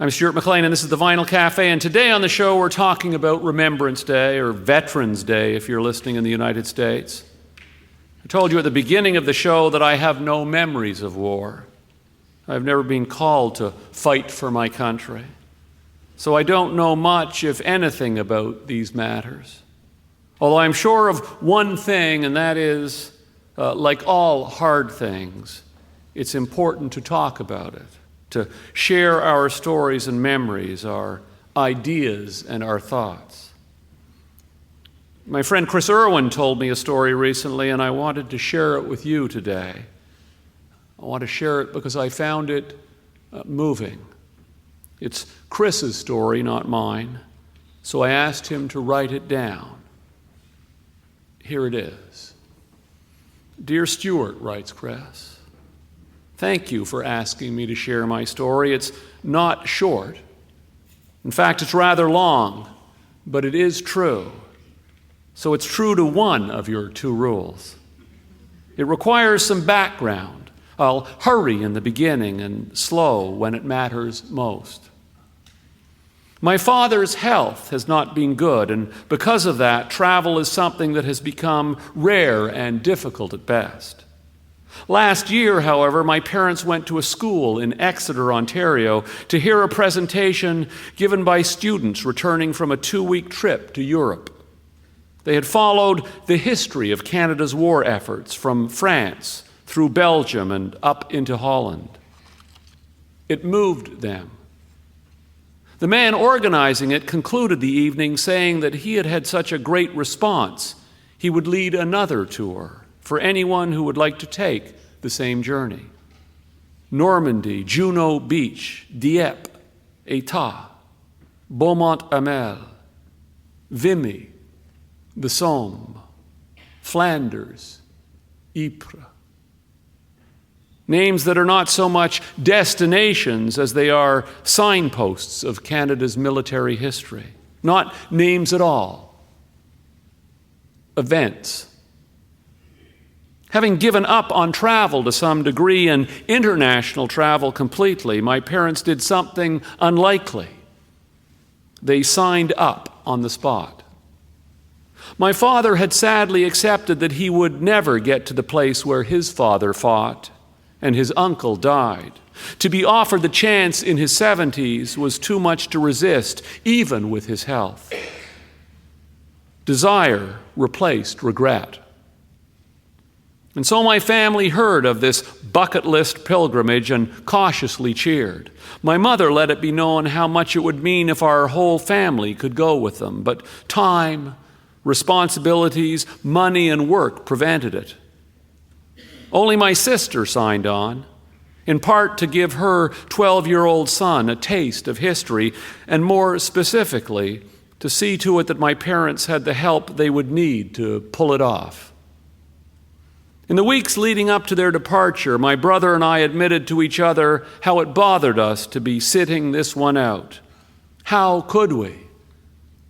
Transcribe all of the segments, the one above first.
I'm Stuart McLean, and this is the Vinyl Cafe, and today on the show we're talking about Remembrance Day, or Veterans Day if you're listening in the United States. I told you at the beginning of the show that I have no memories of war. I've never been called to fight for my country. So I don't know much, if anything, about these matters. Although I'm sure of one thing, and that is, like all hard things, it's important to talk about it, to share our stories and memories, our ideas and our thoughts. My friend Chris Irwin told me a story recently, and I wanted to share it with you today. I want to share it because I found it moving. It's Chris's story, not mine, so I asked him to write it down. Here it is. Dear Stuart, writes Chris, thank you for asking me to share my story. It's not short. In fact, it's rather long, but it is true. So it's true to one of your two rules. It requires some background. I'll hurry in the beginning and slow when it matters most. My father's health has not been good, and because of that, travel is something that has become rare and difficult at best. Last year, however, my parents went to a school in Exeter, Ontario, to hear a presentation given by students returning from a 2-week trip to Europe. They had followed the history of Canada's war efforts from France through Belgium and up into Holland. It moved them. The man organizing it concluded the evening saying that he had had such a great response, he would lead another tour for anyone who would like to take the same journey. Normandy, Juno Beach, Dieppe, État, Beaumont-Hamel, Vimy, the Somme, Flanders, Ypres. Names that are not so much destinations as they are signposts of Canada's military history. Not names at all. Events. Having given up on travel to some degree and international travel completely, my parents did something unlikely. They signed up on the spot. My father had sadly accepted that he would never get to the place where his father fought and his uncle died. To be offered the chance in his 70s was too much to resist, even with his health. Desire replaced regret. And so my family heard of this bucket list pilgrimage and cautiously cheered. My mother let it be known how much it would mean if our whole family could go with them, but time, responsibilities, money, and work prevented it. Only my sister signed on, in part to give her 12-year-old son a taste of history, and more specifically, to see to it that my parents had the help they would need to pull it off. In the weeks leading up to their departure, my brother and I admitted to each other how it bothered us to be sitting this one out. How could we?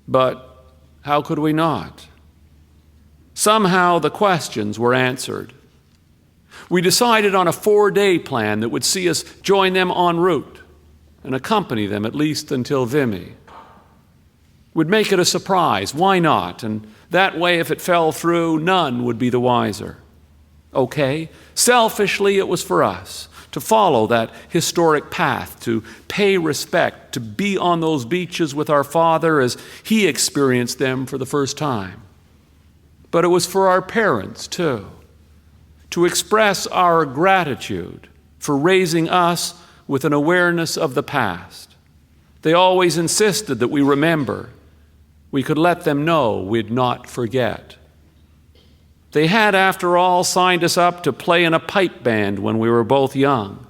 But how could we not? Somehow the questions were answered. We decided on a 4-day plan that would see us join them en route and accompany them at least until Vimy. We'd make it a surprise, why not? And that way, if it fell through, none would be the wiser. Okay, selfishly it was for us to follow that historic path, to pay respect, to be on those beaches with our father as he experienced them for the first time. But it was for our parents too, to express our gratitude for raising us with an awareness of the past. They always insisted that we remember. We could let them know we'd not forget. They had, after all, signed us up to play in a pipe band when we were both young.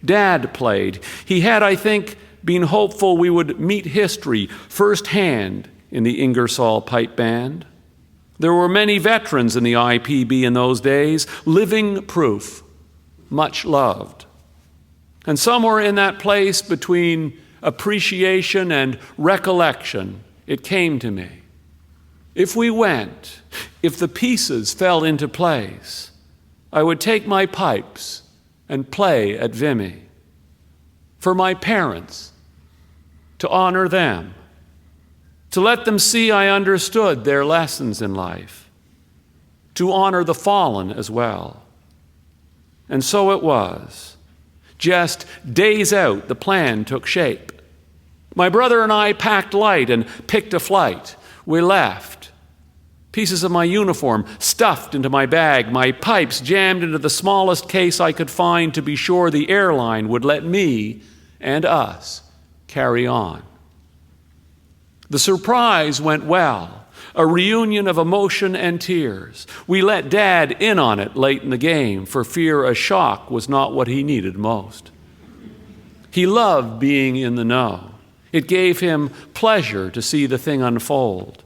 Dad played. He had, I think, been hopeful we would meet history firsthand in the Ingersoll pipe band. There were many veterans in the IPB in those days, living proof, much loved. And somewhere in that place between appreciation and recollection, it came to me. If we went, if the pieces fell into place, I would take my pipes and play at Vimy. For my parents, to honor them, to let them see I understood their lessons in life, to honor the fallen as well. And so it was. Just days out, the plan took shape. My brother and I packed light and picked a flight. We left. Pieces of my uniform stuffed into my bag, my pipes jammed into the smallest case I could find to be sure the airline would let me and us carry on. The surprise went well. A reunion of emotion and tears. We let Dad in on it late in the game for fear a shock was not what he needed most. He loved being in the know. It gave him pleasure to see the thing unfold.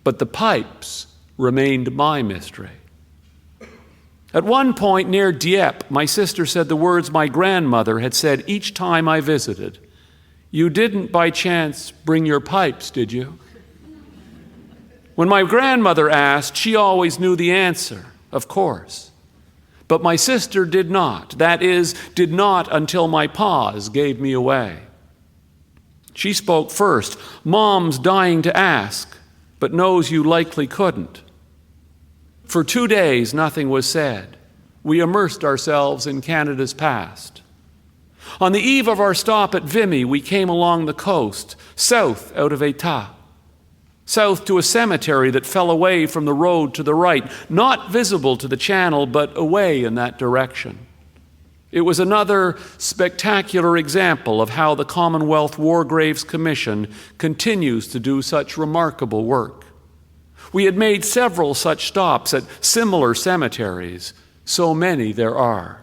But the pipes remained my mystery. At one point near Dieppe, my sister said the words my grandmother had said each time I visited. "You didn't by chance bring your pipes, did you?" When my grandmother asked, she always knew the answer, of course. But my sister did not. That is, did not until my pause gave me away. She spoke first. "Mom's dying to ask, but knows you likely couldn't." For 2 days, nothing was said. We immersed ourselves in Canada's past. On the eve of our stop at Vimy, we came along the coast, south out of État. South to a cemetery that fell away from the road to the right, not visible to the channel, but away in that direction. It was another spectacular example of how the Commonwealth War Graves Commission continues to do such remarkable work. We had made several such stops at similar cemeteries, so many there are.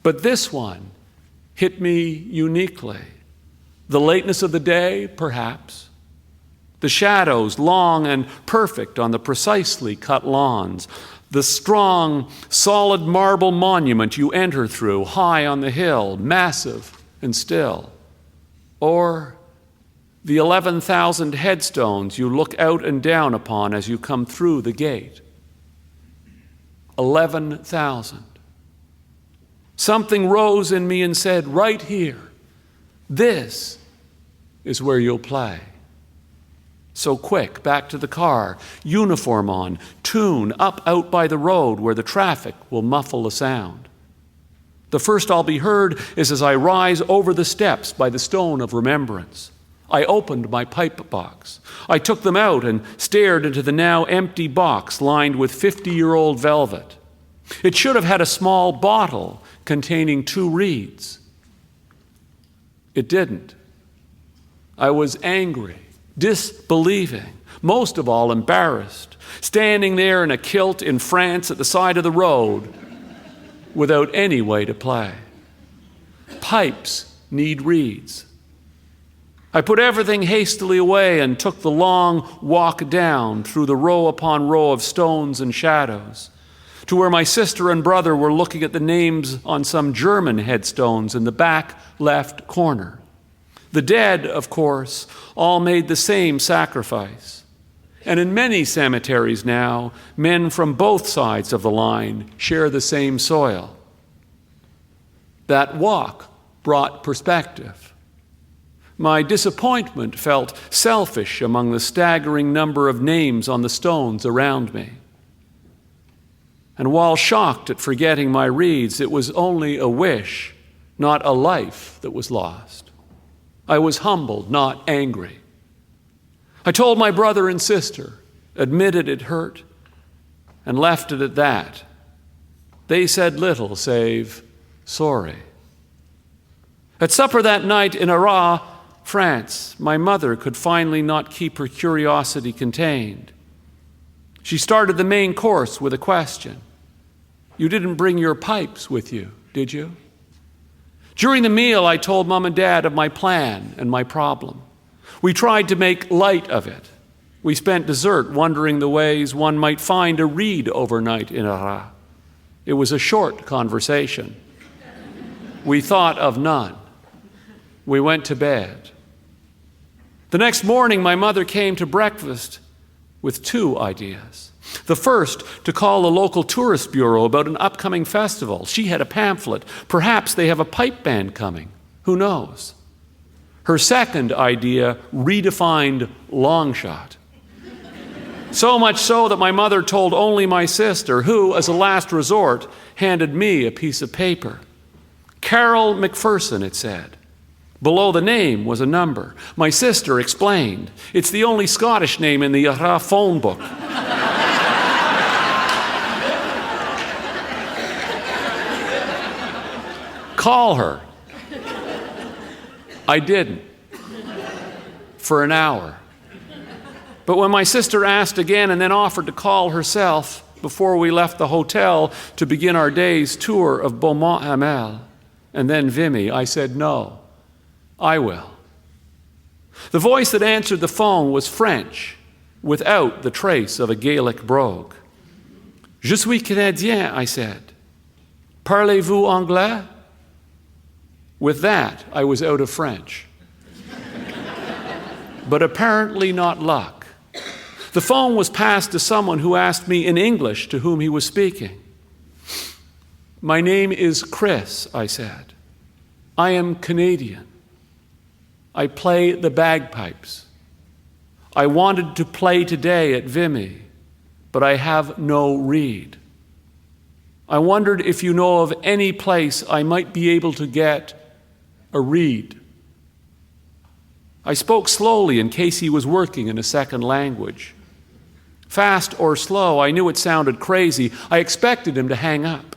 But this one hit me uniquely. The lateness of the day, perhaps. The shadows, long and perfect on the precisely cut lawns. The strong, solid marble monument you enter through, high on the hill, massive and still. Or the 11,000 headstones you look out and down upon as you come through the gate. 11,000. Something rose in me and said, right here, this is where you'll play. So quick, back to the car, uniform on, tune up out by the road where the traffic will muffle the sound. The first I'll be heard is as I rise over the steps by the stone of remembrance. I opened my pipe box. I took them out and stared into the now empty box lined with 50-year-old velvet. It should have had a small bottle containing 2 reeds. It didn't. I was angry, disbelieving, most of all embarrassed, standing there in a kilt in France at the side of the road without any way to play. Pipes need reeds. I put everything hastily away and took the long walk down through the row upon row of stones and shadows to where my sister and brother were looking at the names on some German headstones in the back left corner. The dead, of course, all made the same sacrifice. And in many cemeteries now, men from both sides of the line share the same soil. That walk brought perspective. My disappointment felt selfish among the staggering number of names on the stones around me. And while shocked at forgetting my reeds, it was only a wish, not a life, that was lost. I was humbled, not angry. I told my brother and sister, admitted it hurt, and left it at that. They said little save sorry. At supper that night in Arras, France, my mother could finally not keep her curiosity contained. She started the main course with a question. "You didn't bring your pipes with you, did you?" During the meal, I told Mom and Dad of my plan and my problem. We tried to make light of it. We spent dessert wondering the ways one might find a reed overnight in Arras. It was a short conversation. We thought of none. We went to bed. The next morning, my mother came to breakfast with 2 ideas. The first, to call a local tourist bureau about an upcoming festival. She had a pamphlet. Perhaps they have a pipe band coming. Who knows? Her second idea redefined long shot. So much so that my mother told only my sister, who, as a last resort, handed me a piece of paper. Carol McPherson, it said. Below the name was a number. My sister explained, it's the only Scottish name in the Yara phone book. Call her. I didn't. For an hour. But when my sister asked again and then offered to call herself before we left the hotel to begin our day's tour of Beaumont-Hamel and then Vimy, I said, no, I will. The voice that answered the phone was French, without the trace of a Gaelic brogue. Je suis Canadien, I said. Parlez-vous anglais? With that, I was out of French. But apparently not luck. The phone was passed to someone who asked me in English to whom he was speaking. My name is Chris, I said. I am Canadian. I play the bagpipes. I wanted to play today at Vimy, but I have no reed. I wondered if you know of any place I might be able to get a reed. I spoke slowly in case he was working in a second language. Fast or slow, I knew it sounded crazy. I expected him to hang up.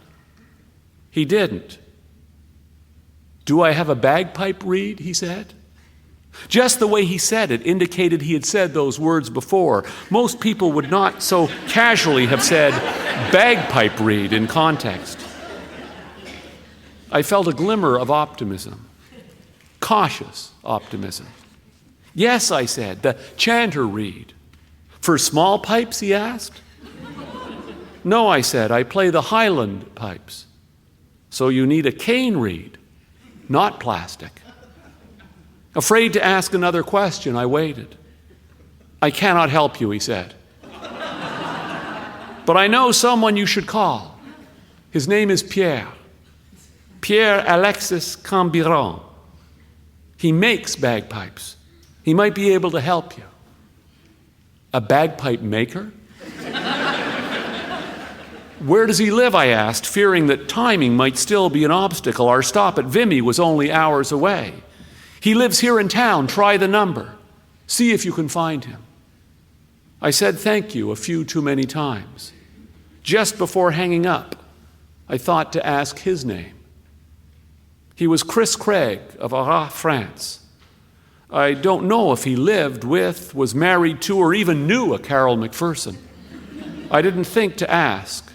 He didn't. Do I have a bagpipe reed? He said. Just the way he said it indicated he had said those words before. Most people would not so casually have said bagpipe reed in context. I felt a glimmer of optimism, cautious optimism. Yes, I said, the chanter reed. For small pipes, he asked. No, I said, I play the Highland pipes. So you need a cane reed, not plastic. Afraid to ask another question, I waited. I cannot help you, he said. But I know someone you should call. His name is Pierre. Pierre Alexis Cambiron. He makes bagpipes. He might be able to help you. A bagpipe maker? Where does he live, I asked, fearing that timing might still be an obstacle. Our stop at Vimy was only hours away. He lives here in town. Try the number. See if you can find him. I said thank you a few too many times. Just before hanging up, I thought to ask his name. He was Chris Craig of Arras, France. I don't know if he lived with, was married to, or even knew a Carol McPherson. I didn't think to ask.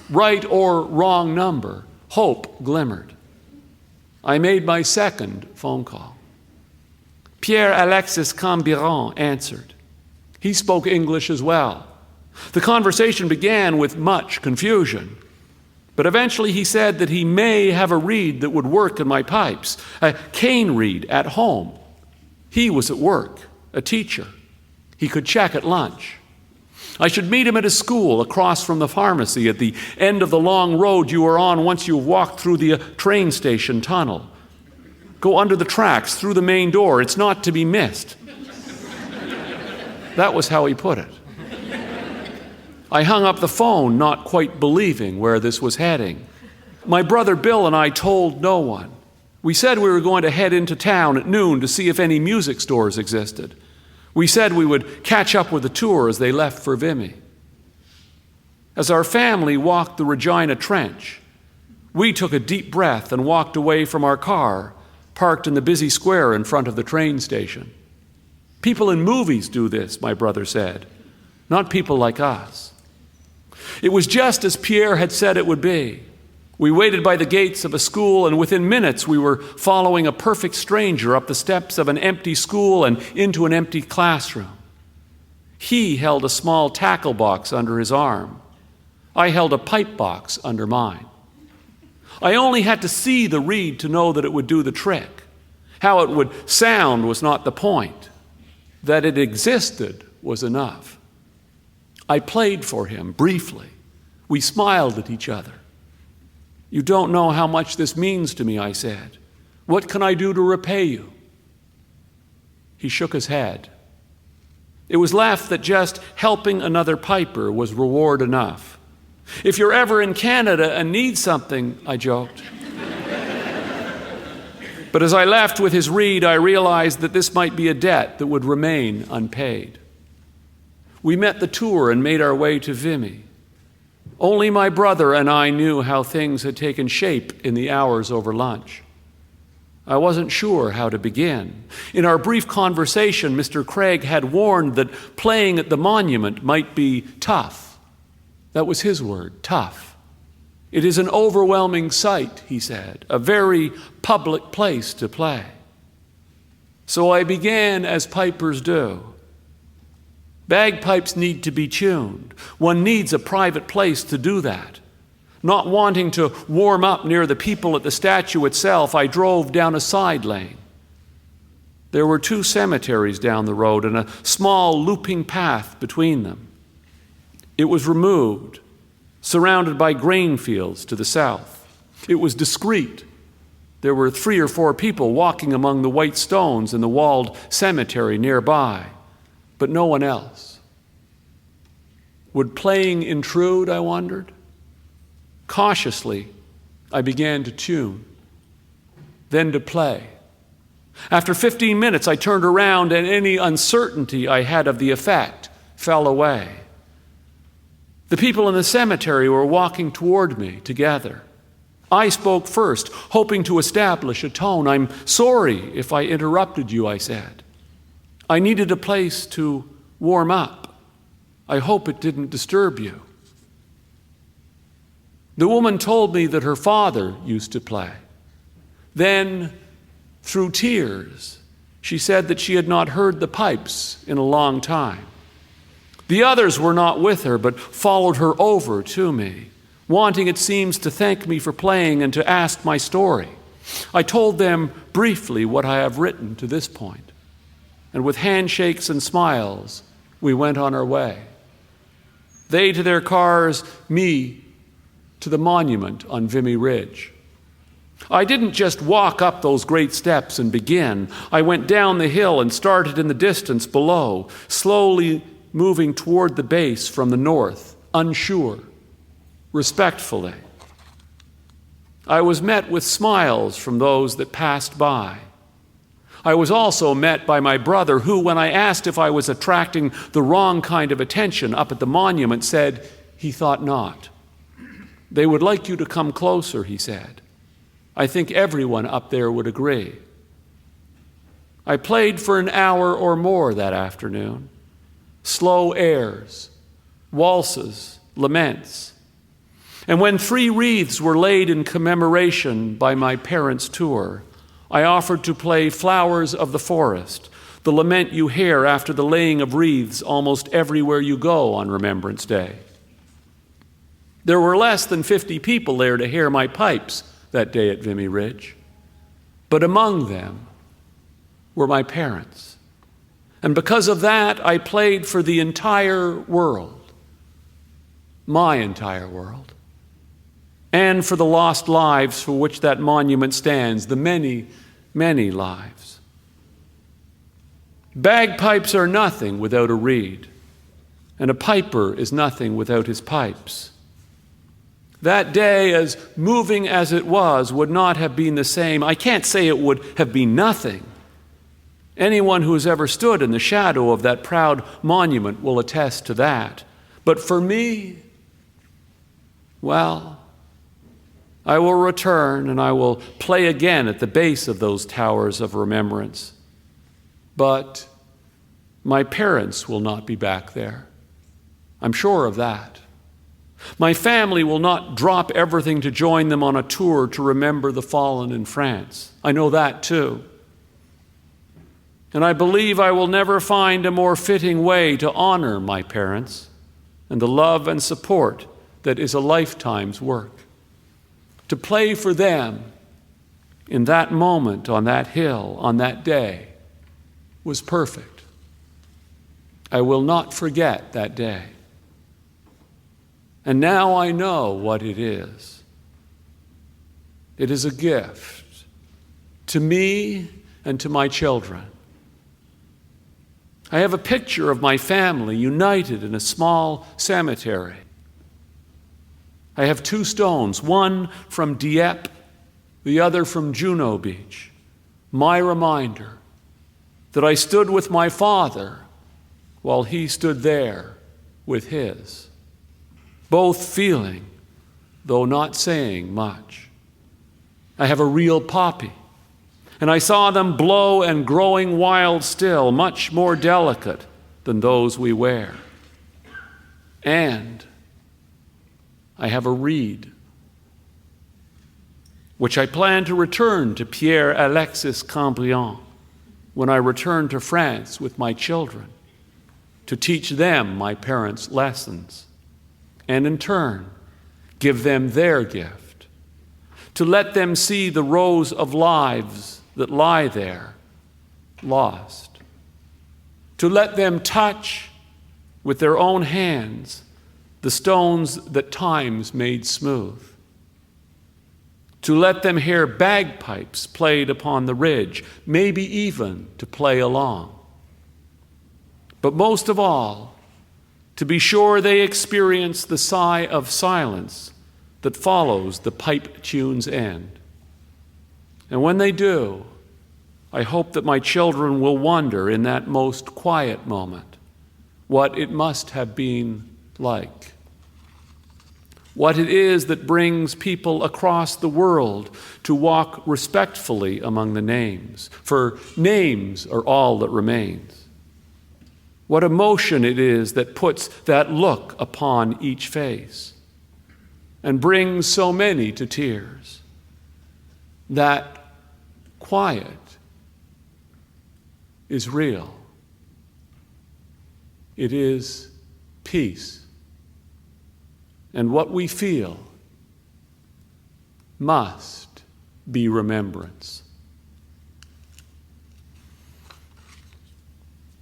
Right or wrong number, hope glimmered. I made my second phone call. Pierre Alexis Cambiron answered. He spoke English as well. The conversation began with much confusion, but eventually he said that he may have a reed that would work in my pipes, a cane reed at home. He was at work, a teacher. He could check at lunch. I should meet him at his school across from the pharmacy at the end of the long road you are on once you've walked through the train station tunnel. Go under the tracks, through the main door. It's not to be missed. That was how he put it. I hung up the phone, not quite believing where this was heading. My brother Bill and I told no one. We said we were going to head into town at noon to see if any music stores existed. We said we would catch up with the tour as they left for Vimy. As our family walked the Regina Trench, we took a deep breath and walked away from our car, parked in the busy square in front of the train station. People in movies do this, my brother said, not people like us. It was just as Pierre had said it would be. We waited by the gates of a school, and within minutes we were following a perfect stranger up the steps of an empty school and into an empty classroom. He held a small tackle box under his arm. I held a pipe box under mine. I only had to see the reed to know that it would do the trick. How it would sound was not the point. That it existed was enough. I played for him briefly. We smiled at each other. You don't know how much this means to me, I said. What can I do to repay you? He shook his head. It was left that just helping another piper was reward enough. If you're ever in Canada and need something, I joked. But as I left with his reed, I realized that this might be a debt that would remain unpaid. We met the tour and made our way to Vimy. Only my brother and I knew how things had taken shape in the hours over lunch. I wasn't sure how to begin. In our brief conversation, Mr. Craig had warned that playing at the monument might be tough. That was his word, tough. It is an overwhelming sight, he said, a very public place to play. So I began as pipers do. Bagpipes need to be tuned. One needs a private place to do that. Not wanting to warm up near the people at the statue itself, I drove down a side lane. There were 2 cemeteries down the road and a small looping path between them. It was removed, surrounded by grain fields to the south. It was discreet. There were 3 or 4 people walking among the white stones in the walled cemetery nearby, but no one else. Would playing intrude, I wondered? Cautiously, I began to tune, then to play. After 15 minutes, I turned around and any uncertainty I had of the effect fell away. The people in the cemetery were walking toward me together. I spoke first, hoping to establish a tone. "I'm sorry if I interrupted you," I said. "I needed a place to warm up. I hope it didn't disturb you." The woman told me that her father used to play. Then, through tears, she said that she had not heard the pipes in a long time. The others were not with her, but followed her over to me, wanting, it seems, to thank me for playing and to ask my story. I told them briefly what I have written to this point, and with handshakes and smiles, we went on our way. They to their cars, me to the monument on Vimy Ridge. I didn't just walk up those great steps and begin. I went down the hill and started in the distance below, slowly moving toward the base from the north, unsure, respectfully. I was met with smiles from those that passed by. I was also met by my brother who, when I asked if I was attracting the wrong kind of attention up at the monument, said he thought not. "They would like you to come closer," he said. "I think everyone up there would agree." I played for an hour or more that afternoon. Slow airs, waltzes, laments. And when 3 wreaths were laid in commemoration by my parents' tour, I offered to play Flowers of the Forest, the lament you hear after the laying of wreaths almost everywhere you go on Remembrance Day. There were less than 50 people there to hear my pipes that day at Vimy Ridge, but among them were my parents. And because of that, I played for the entire world, my entire world, and for the lost lives for which that monument stands, the many, many lives. Bagpipes are nothing without a reed, and a piper is nothing without his pipes. That day, as moving as it was, would not have been the same. I can't say it would have been nothing. Anyone who has ever stood in the shadow of that proud monument will attest to that. But for me, well, I will return and I will play again at the base of those towers of remembrance. But my parents will not be back there. I'm sure of that. My family will not drop everything to join them on a tour to remember the fallen in France. I know that too. And I believe I will never find a more fitting way to honor my parents and the love and support that is a lifetime's work. To play for them in that moment, on that hill, on that day, was perfect. I will not forget that day. And now I know what it is. It is a gift to me and to my children. I have a picture of my family united in a small cemetery. I have 2 stones, one from Dieppe, the other from Juno Beach, my reminder that I stood with my father while he stood there with his, both feeling, though not saying much. I have a real poppy, and I saw them blow and growing wild still, much more delicate than those we wear. And I have a reed, which I plan to return to Pierre Alexis Cambrian when I return to France with my children, to teach them my parents' lessons, and in turn, give them their gift, to let them see the rows of lives that lie there, lost, to let them touch with their own hands the stones that times made smooth, to let them hear bagpipes played upon the ridge, maybe even to play along. But most of all, to be sure they experience the sigh of silence that follows the pipe tune's end. And when they do, I hope that my children will wonder in that most quiet moment what it must have been like. What it is that brings people across the world to walk respectfully among the names, for names are all that remains. What emotion it is that puts that look upon each face and brings so many to tears. That quiet is real. It is peace. And what we feel must be remembrance.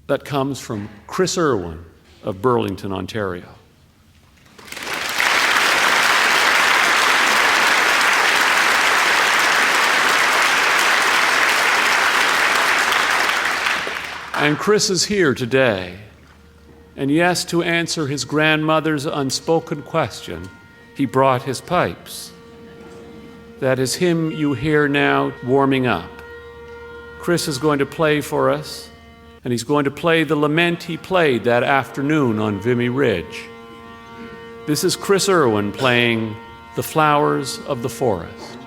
That comes from Chris Irwin of Burlington, Ontario. And Chris is here today. And yes, to answer his grandmother's unspoken question, he brought his pipes. That is him you hear now warming up. Chris is going to play for us, and he's going to play the lament he played that afternoon on Vimy Ridge. This is Chris Irwin playing The Flowers of the Forest.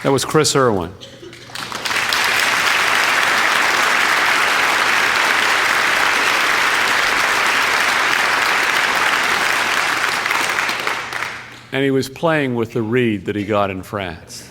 That was Chris Irwin. And he was playing with the reed that he got in France.